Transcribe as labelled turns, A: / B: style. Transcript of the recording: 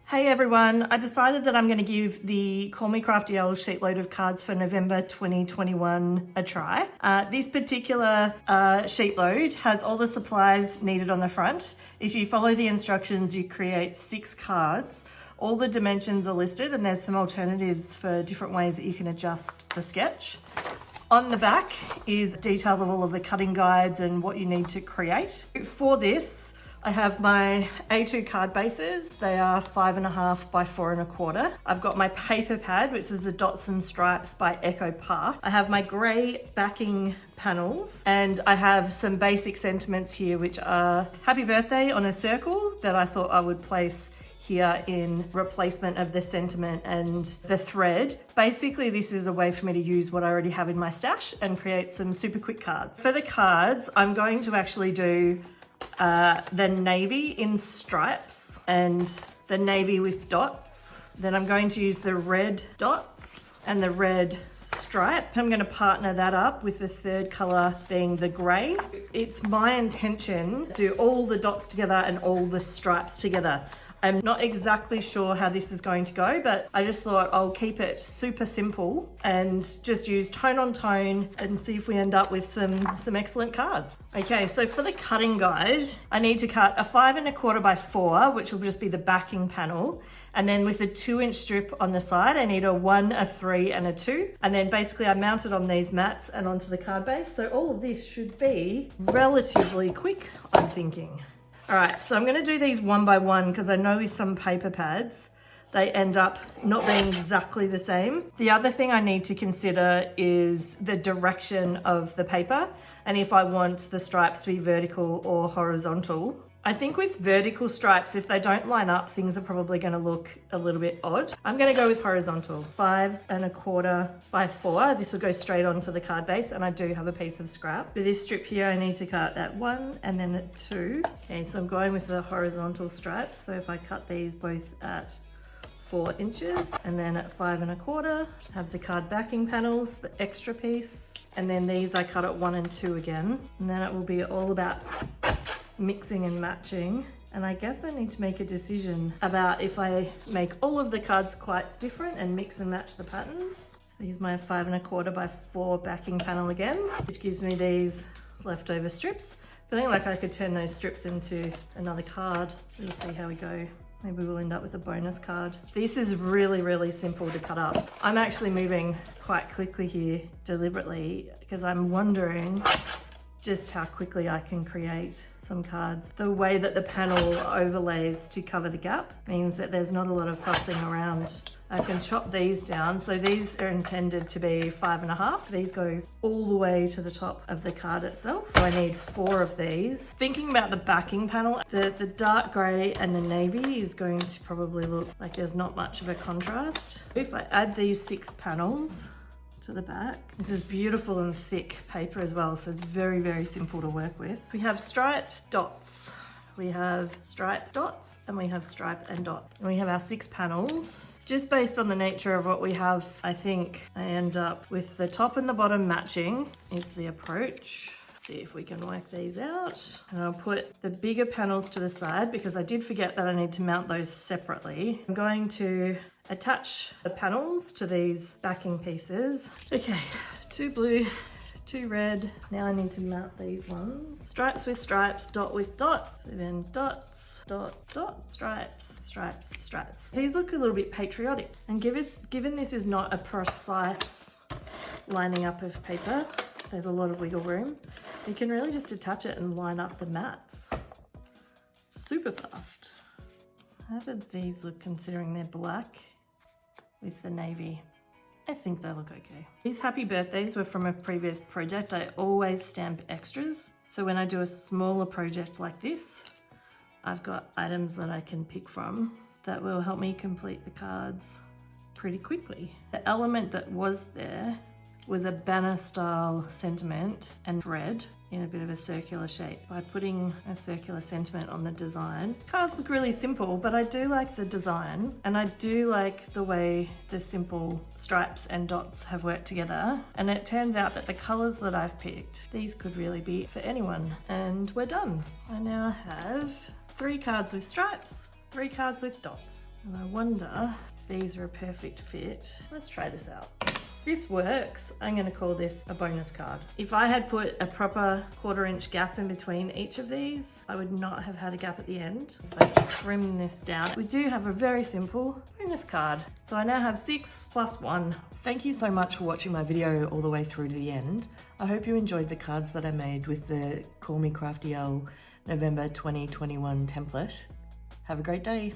A: Hey everyone, I decided that I'm going to give the Call Me Crafty SheetLoad of Cards for November 2021 a try. This particular sheet load has all the supplies needed on the front. If you follow the instructions, you create 6 cards. All the dimensions are listed and there's some alternatives for different ways that you can adjust the sketch. On the back is detail of all of the cutting guides and what you need to create. For this, I have my A2 card bases. They are 5.5 by 4.25. I've got my paper pad, which is the Dots and Stripes by Echo Park. I have my grey backing panels, and I have some basic sentiments here, which are happy birthday on a circle that I thought I would place here in replacement of the sentiment and the thread. Basically, this is a way for me to use what I already have in my stash and create some super quick cards. For the cards, I'm going to actually do the navy in stripes and the navy with dots. Then I'm going to use the red dots and the red stripe. I'm going to partner that up with the third color being the gray. It's my intention to do all the dots together and all the stripes together. I'm not exactly sure how this is going to go, but I just thought I'll keep it super simple and just use tone on tone and see if we end up with some excellent cards. Okay, so for the cutting guide, I need to cut a 5.25 by 4, which will just be the backing panel. And then with a 2-inch strip on the side, I need a 1, a 3, and a 2. And then basically I mount it on these mats and onto the card base. So all of this should be relatively quick, I'm thinking. All right, so I'm gonna do these one by one because I know with some paper pads, they end up not being exactly the same. The other thing I need to consider is the direction of the paper and if I want the stripes to be vertical or horizontal. I think with vertical stripes, if they don't line up, things are probably gonna look a little bit odd. I'm gonna go with horizontal, 5.25 by 4. This will go straight onto the card base and I do have a piece of scrap. For this strip here, I need to cut at 1 and then at 2. Okay, so I'm going with the horizontal stripes. So if I cut these both at 4 inches and then at 5.25, have the card backing panels, the extra piece, and then these I cut at 1 and 2 again. And then it will be all about mixing and matching. And I guess I need to make a decision about if I make all of the cards quite different and mix and match the patterns. So here's my 5.25 by 4 backing panel again, which gives me these leftover strips. Feeling like I could turn those strips into another card. We'll see how we go. Maybe we'll end up with a bonus card. This is really, really simple to cut up. I'm actually moving quite quickly here deliberately because I'm wondering just how quickly I can create some cards. The way that the panel overlays to cover the gap means that there's not a lot of fussing around. I can chop these down. So these are intended to be 5.5. These go all the way to the top of the card itself. So I need 4 of these. Thinking about the backing panel, the dark gray and the navy is going to probably look like there's not much of a contrast. If I add these 6 panels to the back. This is beautiful and thick paper as well, so it's very, very simple to work with. We have striped dots, we have striped dots, and we have stripe and dot. And we have our 6 panels. Just based on the nature of what we have, I think I end up with the top and the bottom matching is the approach. See if we can work these out. And I'll put the bigger panels to the side because I did forget that I need to mount those separately. I'm going to attach the panels to these backing pieces. Okay, 2 blue, 2 red. Now I need to mount these ones. Stripes with stripes, dot with dot. So then dots, dot, dot, stripes, stripes, stripes. These look a little bit patriotic. And given this is not a precise lining up of paper, there's a lot of wiggle room. You can really just attach it and line up the mats. Super fast. How did these look considering they're black with the navy? I think they look okay. These happy birthdays were from a previous project. I always stamp extras. So when I do a smaller project like this, I've got items that I can pick from that will help me complete the cards pretty quickly. The element that was there was a banner style sentiment and thread in a bit of a circular shape. By putting a circular sentiment on the design, cards look really simple, but I do like the design and I do like the way the simple stripes and dots have worked together. And it turns out that the colors that I've picked, these could really be for anyone. And we're done. I now have 3 cards with stripes, 3 cards with dots. And I wonder if these are a perfect fit. Let's try this out. This works. I'm going to call this a bonus card. If I had put a proper 1/4 inch gap in between each of these, I would not have had a gap at the end. If I trim this down, we do have a very simple bonus card. So I now have 6 plus 1. Thank you so much for watching my video all the way through to the end. I hope you enjoyed the cards that I made with the Call Me Crafty November 2021 template. Have a great day.